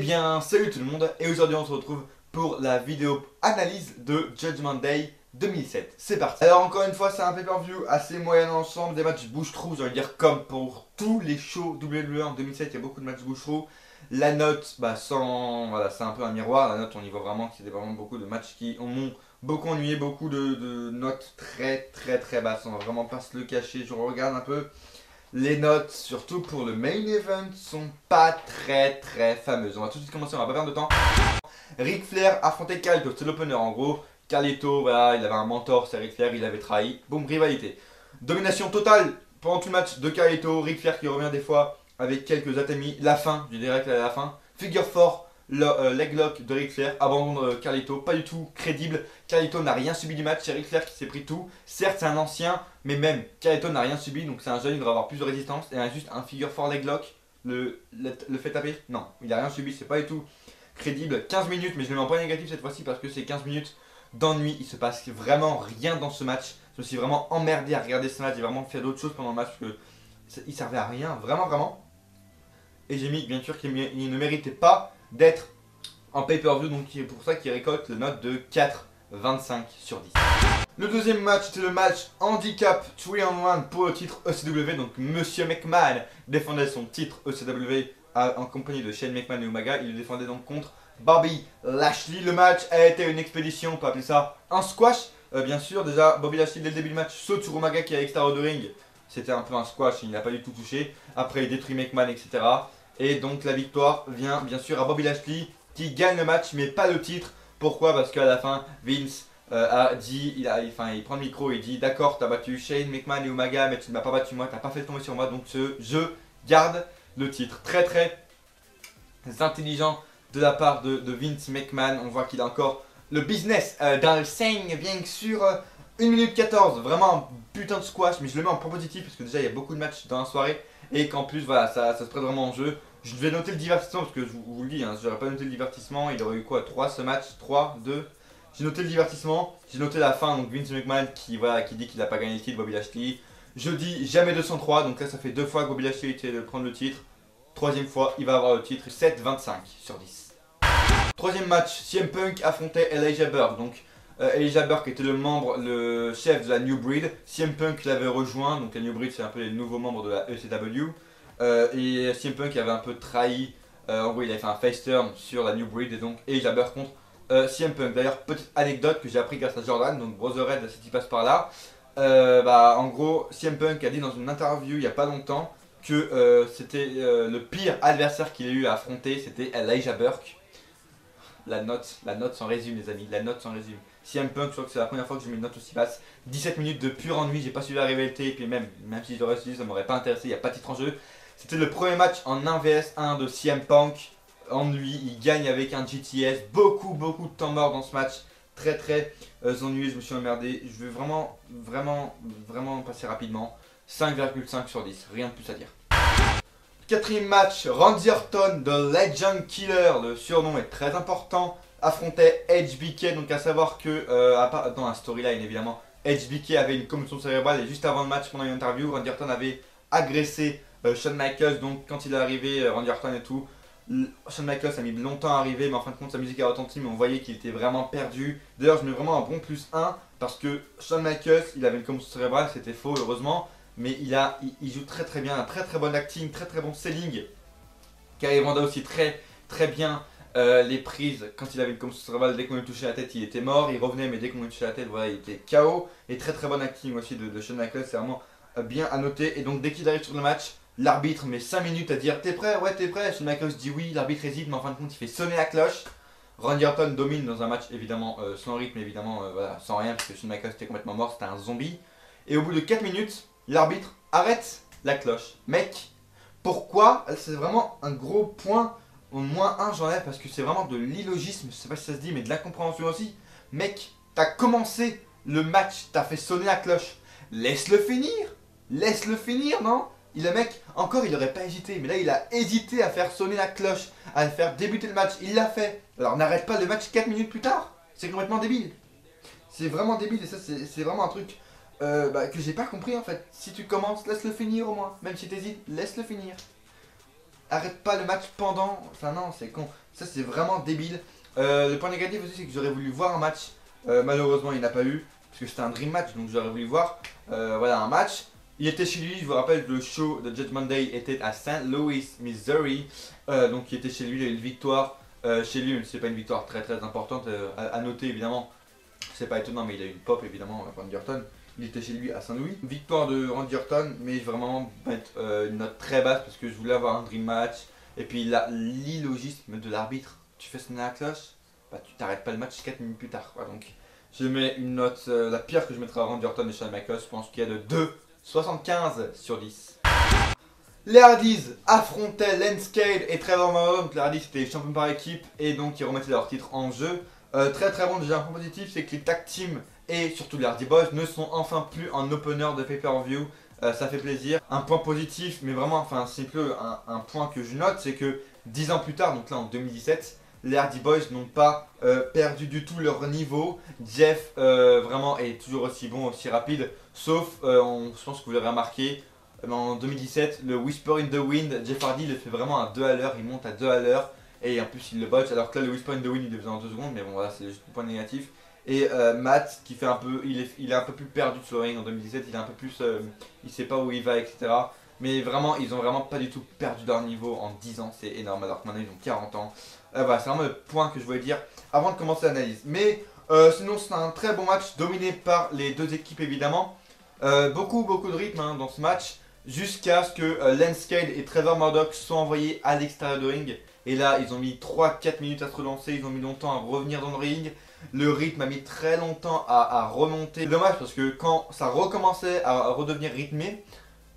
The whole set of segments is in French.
bien, salut tout le monde, et aujourd'hui on se retrouve pour la vidéo analyse de Judgment Day 2007. C'est parti. Alors encore une fois, c'est un pay-per-view assez moyen ensemble, des matchs bouche-trou, j'ai envie de dire comme pour tous les shows WWE en 2007, il y a beaucoup de matchs bouche-trou. La note, voilà, c'est un peu un miroir, la note on y voit vraiment qu'il y a vraiment beaucoup de matchs qui m'ont beaucoup ennuyé, beaucoup de notes très basses, on va vraiment pas se le cacher, je regarde un peu. Les notes, surtout pour le main event, sont pas très fameuses. On va tout de suite commencer, on va pas perdre de temps. Ric Flair affrontait Carlito, c'est l'opener en gros. Carlito, voilà, il avait un mentor, c'est Ric Flair, il avait trahi. Boum, rivalité. Domination totale pendant tout le match de Carlito. Ric Flair qui revient des fois avec quelques atamis. La fin, du direct à la fin. Figure 4, leg lock de Ric Flair, abandon de Carlito, pas du tout crédible. Carlito n'a rien subi du match, c'est Ric Flair qui s'est pris tout. Certes, c'est un ancien, mais même Carlito n'a rien subi, donc c'est un jeune, il devrait avoir plus de résistance. Et juste un figure 4 leg lock le fait taper. Non, il a rien subi, c'est pas du tout crédible. 15 minutes, mais je le mets en point négatif cette fois-ci parce que c'est 15 minutes d'ennui. Il se passe vraiment rien dans ce match. Je me suis vraiment emmerdé à regarder ce match. J'ai vraiment fait d'autres choses pendant le match parce que il servait à rien, vraiment. Et j'ai mis bien sûr qu'il ne méritait pas d'être en pay-per-view, donc c'est pour ça qu'il récolte la note de 4,25 sur 10. Le deuxième match, c'était le match handicap 3-on-1 pour le titre ECW. Donc Monsieur McMahon défendait son titre ECW en compagnie de Shane McMahon et Umaga. Il le défendait donc contre Bobby Lashley. Le match a été une expédition, on peut appeler ça un squash. Bien sûr, déjà Bobby Lashley dès le début du match saute sur Umaga qui est à l'extérieur de ring. C'était un peu un squash, il n'a pas du tout touché. Après il détruit McMahon, etc. Et donc la victoire vient bien sûr à Bobby Lashley qui gagne le match mais pas le titre. Pourquoi? Parce qu'à la fin, Vince a dit, il prend le micro et il dit d'accord, t'as battu Shane McMahon et Umaga, mais tu ne m'as pas battu moi, t'as pas fait tomber sur moi, donc je garde le titre. Très intelligent de la part de Vince McMahon. On voit qu'il a encore le business dans le saigne, bien sûr. 1 minute 14, vraiment un putain de squash, mais je le mets en point positif parce que déjà il y a beaucoup de matchs dans la soirée et qu'en plus voilà, ça se prête vraiment en jeu. Je vais noter le divertissement parce que je vous le dis, hein, si j'aurais pas noté le divertissement, il aurait eu quoi, 3 ce match, 3, 2. J'ai noté le divertissement, j'ai noté la fin, donc Vince McMahon qui dit qu'il n'a pas gagné le titre, Bobby Lashley. Je dis jamais 203, donc là ça fait 2 fois que Bobby Lashley a été de prendre le titre. Troisième fois, il va avoir le titre, 7,25 sur 10. Troisième match, CM Punk affrontait Elijah Burke. Donc Elijah Burke était le chef de la New Breed. CM Punk l'avait rejoint, donc la New Breed c'est un peu les nouveaux membres de la ECW. Et CM Punk avait un peu trahi, en gros il avait fait un face turn sur la New Breed et donc Elijah Burke contre CM Punk. D'ailleurs, petite anecdote que j'ai appris grâce à Jordan, donc Brotherhead si tu passes par là. En gros, CM Punk a dit dans une interview il n'y a pas longtemps que c'était le pire adversaire qu'il ait eu à affronter, c'était Elijah Burke. La note s'en résume les amis, la note s'en résume. CM Punk, je crois que c'est la première fois que je mets une note aussi basse. 17 minutes de pur ennui, j'ai pas suivi la rivalité et puis même si j'aurais suivi ça m'aurait pas intéressé, il n'y a pas de titre en jeu. C'était le premier match en 1 vs 1 de CM Punk. Ennui, il gagne avec un GTS, beaucoup de temps mort dans ce match. Très ennuyeux, je me suis emmerdé. Je vais vraiment passer rapidement. 5,5 sur 10, rien de plus à dire. Quatrième match, Randy Orton de Legend Killer, le surnom est très important, affrontait HBK. Donc à savoir que, dans la storyline évidemment, HBK avait une commotion cérébrale et juste avant le match, pendant une interview, Randy Orton avait agressé Shawn Michaels. Donc quand il est arrivé, Randy Orton et tout, Shawn Michaels a mis longtemps à arriver, mais en fin de compte sa musique a retenti, mais on voyait qu'il était vraiment perdu. D'ailleurs je mets vraiment un bon +1 parce que Shawn Michaels, il avait une commotion cérébrale, c'était faux heureusement. Mais il joue très bien, un très bon acting, très bon selling. Kerry Vanda aussi très bien les prises. Quand il avait une commotion cérébrale, dès qu'on lui touchait la tête, il était mort. Il revenait, mais dès qu'on lui touchait la tête, voilà, il était KO. Et très bon acting aussi de Shawn Michaels, c'est vraiment bien à noter. Et donc dès qu'il arrive sur le match, l'arbitre met 5 minutes à dire t'es prêt? Ouais, t'es prêt. Shawn Michaels dit oui, l'arbitre hésite, mais en fin de compte, il fait sonner la cloche. Randy Orton domine dans un match évidemment sans rythme, évidemment voilà, sans rien, parce que Shawn Michaels était complètement mort, c'était un zombie. Et au bout de 4 minutes, l'arbitre arrête la cloche. Mec, pourquoi? C'est vraiment un gros point. Au moins 1 j'enlève parce que c'est vraiment de l'illogisme, je sais pas si ça se dit, mais de l'incompréhension aussi. Mec, t'as commencé le match, t'as fait sonner la cloche. Laisse-le finir, non? Le mec, encore il aurait pas hésité, mais là il a hésité à faire sonner la cloche, à faire débuter le match, il l'a fait. Alors n'arrête pas le match 4 minutes plus tard. C'est complètement débile. C'est vraiment débile et ça c'est vraiment un truc que j'ai pas compris en fait. Si tu commences, laisse-le finir au moins. Même si t'hésites, laisse-le finir. arrête pas le match pendant. Enfin non, c'est con. Ça c'est vraiment débile. Le point négatif aussi, c'est que j'aurais voulu voir un match. Malheureusement, il n'a pas eu. Parce que c'était un dream match, donc j'aurais voulu voir voilà, un match. Il était chez lui, je vous rappelle, le show de Judgment Day était à St. Louis, Missouri. Donc il était chez lui, il a eu une victoire chez lui, mais c'est pas une victoire très très importante à noter évidemment. C'est pas étonnant, mais il a eu une pop évidemment, Randy Orton. Il était chez lui à Saint-Louis. Victoire de Randy Orton, mais je vais vraiment mettre une note très basse parce que je voulais avoir un dream match. Et puis l'illogisme de l'arbitre, tu fais sonner la cloche, bah, tu t'arrêtes pas le match 4 minutes plus tard. Quoi. Donc je mets une note, la pire que je mettrai à Randy Orton et Shawn Michaels, je pense qu'il y a de 2,75 sur 10. Les Hardys affrontaient Lance Cade et Trevor Murdoch. Donc les Hardys étaient champions par équipe et donc ils remettaient leur titre en jeu. Très très bon, déjà un point positif, c'est que les tag teams et surtout les Hardy Boys ne sont enfin plus en opener de pay-per-view. Ça fait plaisir. Un point positif, mais vraiment, enfin c'est peu un point que je note, c'est que 10 ans plus tard, donc là en 2017, les Hardy Boys n'ont pas perdu du tout leur niveau. Jeff vraiment est toujours aussi bon, aussi rapide, sauf, je pense que vous l'avez remarqué, en 2017, le Whisper in the Wind, Jeff Hardy le fait vraiment à 2 à l'heure, il monte à 2 à l'heure. Et en plus il le botche, alors que là le Whisper in the Wind il le faisait en 2 secondes, mais bon voilà c'est juste un point négatif. Et Matt qui fait un peu, il est un peu plus perdu de Flooring en 2017, il est un peu plus, il sait pas où il va, etc. Mais vraiment, ils ont vraiment pas du tout perdu leur niveau en 10 ans, c'est énorme, alors que maintenant ils ont 40 ans. Voilà, c'est vraiment le point que je voulais dire avant de commencer l'analyse. Mais sinon c'est un très bon match dominé par les deux équipes évidemment. Beaucoup de rythme hein, dans ce match, jusqu'à ce que Lance Cade et Trevor Murdoch soient envoyés à l'extérieur du ring. Et là, ils ont mis 3-4 minutes à se relancer, ils ont mis longtemps à revenir dans le ring. Le rythme a mis très longtemps à remonter. C'est dommage parce que quand ça recommençait à redevenir rythmé,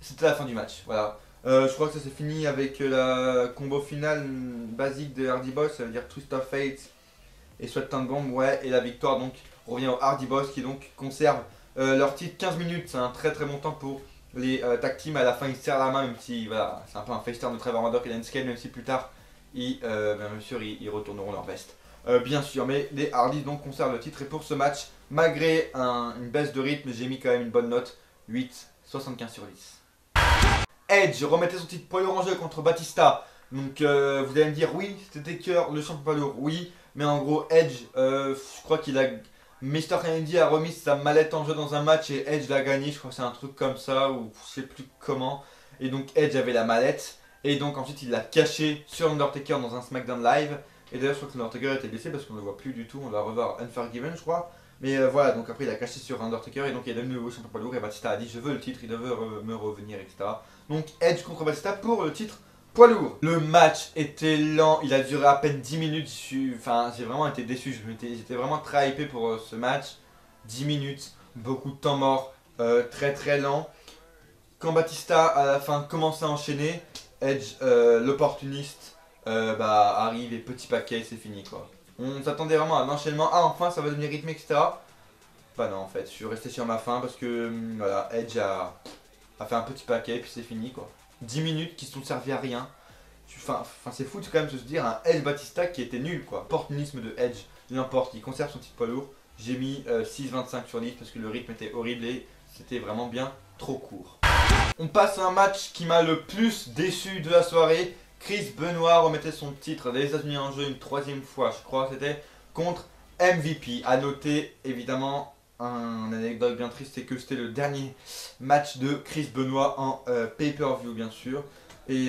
c'était la fin du match. Voilà. Je crois que ça s'est fini avec la combo finale basique de Hardy Boys, ça veut dire Twist of Fate et Sweat and Bomb, ouais. Et la victoire donc revient aux Hardy Boys qui donc conservent leur titre 15 minutes. C'est un très très bon temps pour les tag teams. À la fin, ils se serrent la main, même si voilà, c'est un peu un face turn de Trevor Murdoch et Lance Cade, même si plus tard. Bien sûr ils retourneront leur veste. Bien sûr, mais les Hardys donc conservent le titre et pour ce match, malgré une baisse de rythme, j'ai mis quand même une bonne note, 8,75 sur 10. Edge remettait son titre poids lourd en jeu contre Batista. Donc vous allez me dire oui, c'était Taker le champion poids lourd, oui, mais en gros Edge, je crois qu'il a... Mr. Kennedy a remis sa mallette en jeu dans un match et Edge l'a gagné, je crois que c'est un truc comme ça, ou je sais plus comment. Et donc Edge avait la mallette. Et donc ensuite il l'a caché sur Undertaker dans un SmackDown Live. Et d'ailleurs je crois que Undertaker était blessé parce qu'on ne le voit plus du tout, on va revoir Unforgiven je crois. Mais voilà, donc après il a caché sur Undertaker et donc il est devenu nouveau champion poids lourd et Batista a dit je veux le titre, il devait me revenir, etc. Donc Edge contre Batista pour le titre poids lourd. Le match était lent, il a duré à peine 10 minutes, enfin j'ai vraiment été déçu, j'étais vraiment très hypé pour ce match. 10 minutes, beaucoup de temps mort, très très lent. Quand Batista à la fin commençait à enchaîner, Edge, l'opportuniste, arrive et petit paquet, c'est fini quoi. On s'attendait vraiment à un enchaînement, ah enfin ça va devenir rythmé, etc. Bah non en fait, je suis resté sur ma faim parce que voilà, Edge a fait un petit paquet et puis c'est fini quoi. 10 minutes qui se sont servis à rien. Enfin c'est fou quand même de se dire un Edge Batista qui était nul quoi. Opportunisme de Edge, n'importe, il conserve son titre poids lourd. J'ai mis 6,25 sur 10 parce que le rythme était horrible et c'était vraiment bien trop court. On passe à un match qui m'a le plus déçu de la soirée. Chris Benoit remettait son titre des États-Unis en jeu une 3e fois, je crois, c'était contre MVP. A noter évidemment une anecdote bien triste, c'est que c'était le dernier match de Chris Benoit en pay-per-view bien sûr. Et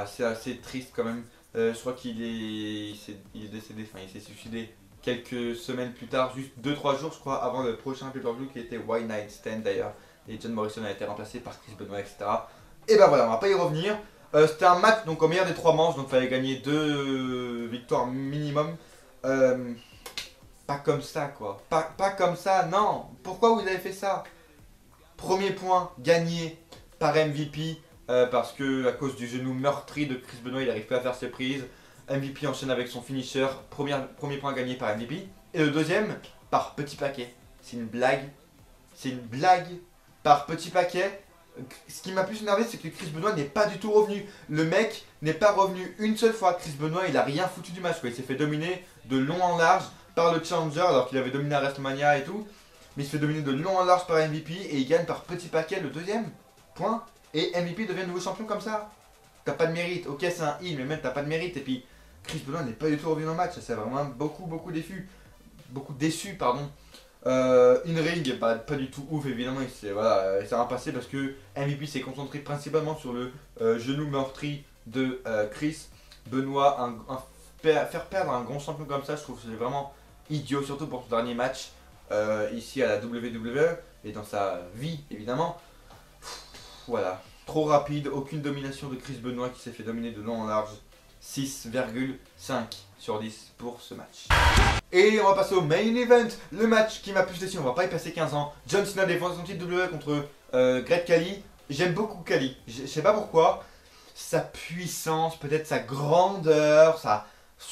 c'est assez triste quand même. Je crois qu'il est décédé, enfin il s'est suicidé quelques semaines plus tard, juste 2-3 jours je crois avant le prochain pay-per-view qui était White Night Stand d'ailleurs. Et John Morrison a été remplacé par Chris Benoit, etc. Et ben voilà, on va pas y revenir. C'était un match donc au meilleur des 3 manches, donc il fallait gagner 2 victoires minimum. Pas comme ça quoi, pas comme ça, non. Pourquoi vous avez fait ça? Premier point, gagné par MVP, parce que à cause du genou meurtri de Chris Benoit, il n'arrive pas à faire ses prises. MVP enchaîne avec son finisher, premier point gagné par MVP. Et le deuxième, par petit paquet. C'est une blague. C'est une blague. Par petit paquet. Ce qui m'a plus énervé, c'est que Chris Benoit n'est pas du tout revenu. Le mec n'est pas revenu une seule fois. Chris Benoit, il a rien foutu du match quoi. Il s'est fait dominer de long en large par le Challenger alors qu'il avait dominé à WrestleMania et tout. Mais il se fait dominer de long en large par MVP et il gagne par petit paquet le deuxième point. Et MVP devient nouveau champion comme ça. t'as pas de mérite. Ok, c'est un heal, mais même t'as pas de mérite. Et puis, Chris Benoit n'est pas du tout revenu dans le match. Ça s'est vraiment beaucoup déçu, pardon. In-ring, pas du tout ouf, évidemment. Il s'est passé parce que MVP s'est concentré principalement sur le genou meurtri de Chris Benoit. Faire perdre un grand champion comme ça, je trouve que c'est vraiment idiot, surtout pour son dernier match ici à la WWE et dans sa vie, évidemment. Voilà, trop rapide, aucune domination de Chris Benoit qui s'est fait dominer de long en large. 6,5 sur 10 pour ce match. Et on va passer au main event, le match qui m'a plus déçu, on va pas y passer 15 ans. John Cena défend son titre WWE contre Great Khali. J'aime beaucoup Khali, je sais pas pourquoi. Sa puissance, peut-être sa grandeur,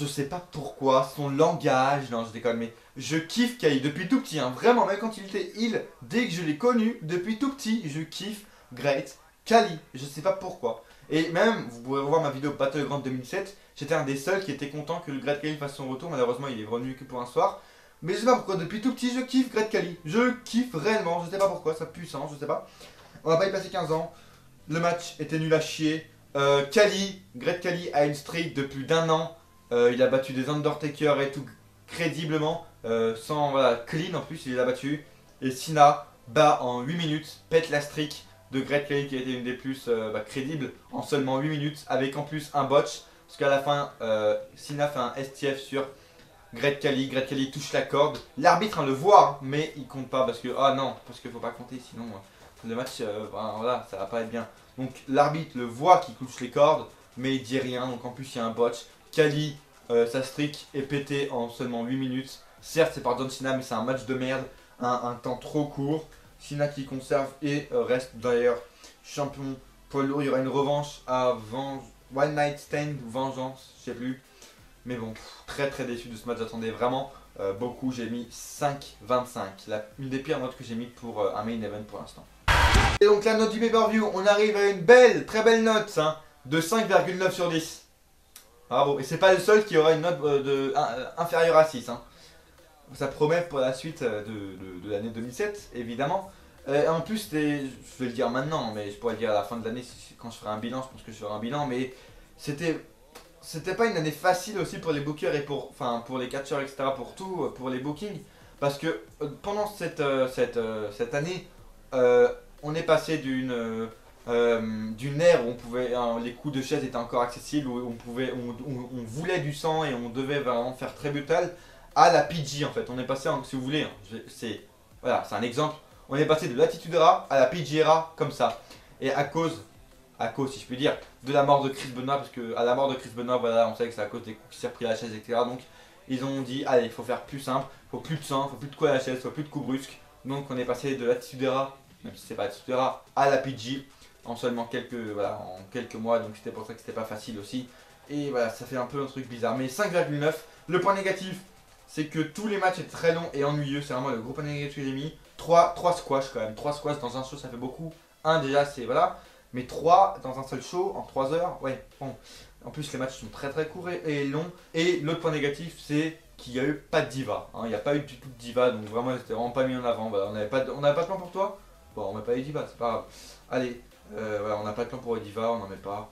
je sais pas pourquoi, son langage, non je déconne, mais je kiffe Khali depuis tout petit, hein, vraiment, même quand il était heel, dès que je l'ai connu, depuis tout petit, je kiffe Great Khali, je sais pas pourquoi. Et même, vous pourrez revoir ma vidéo Battleground 2007, j'étais un des seuls qui était content que le Great Khali fasse son retour, malheureusement il est revenu que pour un soir. Mais je sais pas pourquoi, depuis tout petit je kiffe Great Khali, je kiffe réellement, je sais pas pourquoi, sa puissance, je sais pas. On va pas y passer 15 ans, le match était nul à chier. Great Khali a une streak de plus d'1 an, il a battu des Undertaker et tout crédiblement, clean en plus il l'a battu. Et Cena bat en 8 minutes, pète la streak de Great Khali qui a été une des plus crédibles en seulement 8 minutes avec en plus un botch parce qu'à la fin Cena fait un STF sur Great Khali touche la corde, l'arbitre le voit mais il compte pas parce que faut pas compter sinon le match voilà ça va pas être bien. Donc l'arbitre le voit qui touche les cordes mais il dit rien, donc en plus il y a un botch. Khali sa streak est pétée en seulement 8 minutes, certes c'est par John Cena mais c'est un match de merde, un temps trop court. Cena qui conserve et reste d'ailleurs champion poids lourd. Il y aura une revanche avant One Night Stand ou Vengeance, je sais plus. Mais bon, très déçu de ce match, j'attendais vraiment beaucoup. J'ai mis 5,25, une des pires notes que j'ai mis pour un main event pour l'instant. Et donc la note du pay-per-view, on arrive à une très belle note hein, de 5,9 sur 10. Bravo, et c'est pas le seul qui aura une note inférieure à 6. Hein. Ça promet pour la suite de l'année 2007, évidemment. En plus, je vais le dire maintenant, mais je pourrais le dire à la fin de l'année quand je ferai un bilan. Je pense que je ferai un bilan, mais c'était pas une année facile aussi pour les bookers et pour les catcheurs, etc. pour les bookings, parce que pendant cette année, on est passé d'une ère où on pouvait, les coups de chaise étaient encore accessibles, où on voulait du sang et on devait vraiment faire très brutal. À la PG en fait, on est passé, si vous voulez, hein, c'est un exemple, on est passé de l'Attitude Era à la PG Era comme ça. Et à cause si je puis dire, de la mort de Chris Benoit, parce que à la mort de Chris Benoit, voilà, on sait que c'est à cause des coups qui s'est repris à la chaise, etc. Donc ils ont dit, allez, il faut faire plus simple, il faut plus de sang, il faut plus de coups à la chaise, il faut plus de coups brusques. Donc on est passé de l'Attitude Era, même si c'est pas l'Attitude Era, à la PG en seulement quelques mois, donc c'était pour ça que c'était pas facile aussi. Et voilà, ça fait un peu un truc bizarre, mais 5,9, le point négatif, c'est que tous les matchs étaient très longs et ennuyeux, c'est vraiment le gros point négatif que j'ai mis. 3 squash quand même, 3 squash dans un show ça fait beaucoup. Un déjà c'est voilà, mais 3 dans un seul show en 3 heures, ouais bon. En plus les matchs sont très courts et longs. Et l'autre point négatif c'est qu'il n'y a eu pas de diva, hein. Il n'y a pas eu du tout de diva, donc vraiment c'était vraiment pas mis en avant. Voilà, on n'avait pas de plan pour toi. Bon on met pas les divas, c'est pas grave. Allez, voilà, on n'a pas de plan pour les divas, on n'en met pas.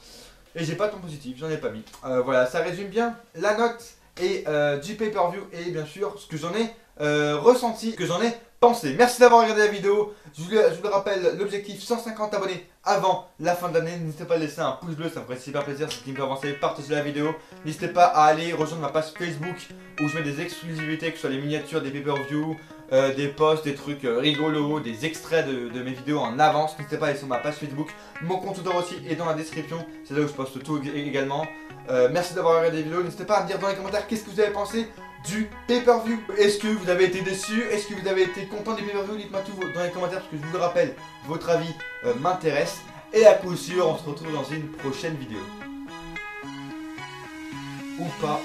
Et j'ai pas de ton positif, j'en ai pas mis. Voilà, ça résume bien la note et du pay-per-view et bien sûr ce que j'en ai ressenti, ce que j'en ai pensé. Merci d'avoir regardé la vidéo. Je vous le rappelle, l'objectif 150 abonnés avant la fin de l'année. N'hésitez pas à laisser un pouce bleu, ça me ferait super plaisir, c'est ce qui me fait avancer. Partagez la vidéo. N'hésitez pas à aller rejoindre ma page Facebook où je mets des exclusivités, que ce soit les miniatures, des pay-per-view, des posts, des trucs rigolos, des extraits de mes vidéos en avance. N'hésitez pas à aller sur ma page Facebook. Mon compte Twitter aussi est dans la description. C'est là où je poste tout également. Merci d'avoir regardé la vidéo. N'hésitez pas à me dire dans les commentaires qu'est-ce que vous avez pensé du pay-per-view. Est-ce que vous avez été déçu? Est-ce que vous avez été content du pay-per-view? Dites-moi tout dans les commentaires parce que je vous le rappelle, votre avis m'intéresse. Et à coup sûr, on se retrouve dans une prochaine vidéo. Ou pas.